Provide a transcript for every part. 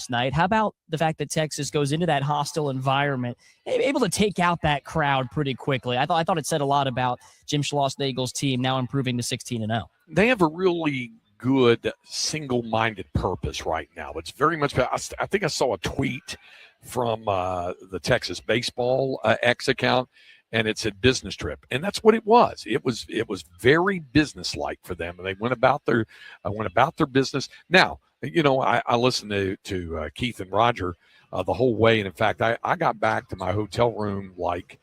last night. How about the fact that Texas goes into that hostile environment, able to take out that crowd pretty quickly? I thought it said a lot about Jim Schlossnagle's team now improving to 16-0. They have a really good single-minded purpose right now. It's very much. I think I saw a tweet from the Texas baseball X account, and it said business trip, and that's what it was. It was very business-like for them, and they went about their business. Now, I listened to Keith and Roger the whole way, and in fact, I got back to my hotel room like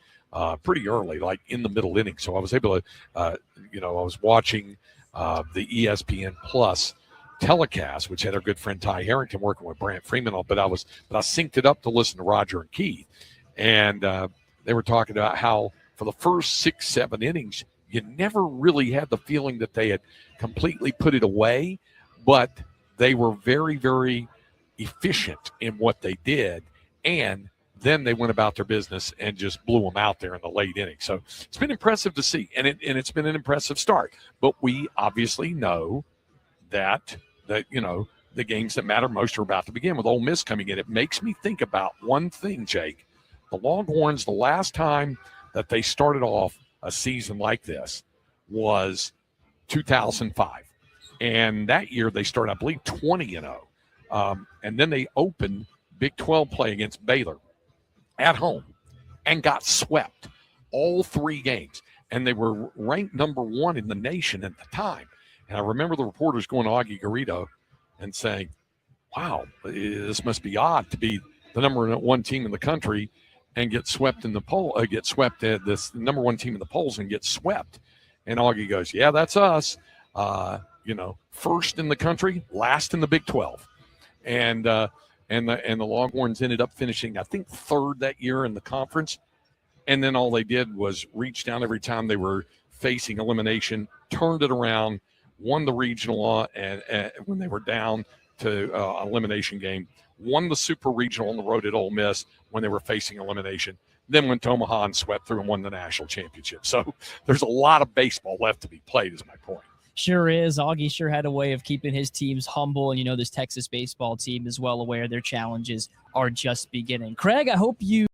pretty early, like in the middle inning, so I was able to, I was watching the ESPN Plus telecast, which had our good friend Ty Harrington working with Brant Freeman on, but I synced it up to listen to Roger and Keith, and they were talking about how for the first 6-7 innings, you never really had the feeling that they had completely put it away, but they were very, very efficient in what they did, and then they went about their business and just blew them out there in the late innings. So it's been impressive to see, and it's been an impressive start. But we obviously know that the games that matter most are about to begin with Ole Miss coming in. It makes me think about one thing, Jake. The Longhorns, the last time that they started off a season like this was 2005. And that year they started, I believe, 20-0. And then they opened Big 12 play against Baylor at home and got swept all 3 games. And they were ranked number 1 in the nation at the time. And I remember the reporters going to Augie Garrido and saying, wow, this must be odd to be the number 1 team in the country and get swept in the poll, get swept at this number 1 team in the polls and get swept. And Augie goes, yeah, that's us. First in the country, last in the Big 12. And the Longhorns ended up finishing, I think, 3rd that year in the conference. And then all they did was reach down every time they were facing elimination, turned it around, won the regional and when they were down to elimination game, won the super regional on the road at Ole Miss when they were facing elimination, then went to Omaha and swept through and won the national championship. So there's a lot of baseball left to be played is my point. Sure is. Augie sure had a way of keeping his teams humble, and this Texas baseball team is well aware their challenges are just beginning. Craig, I hope you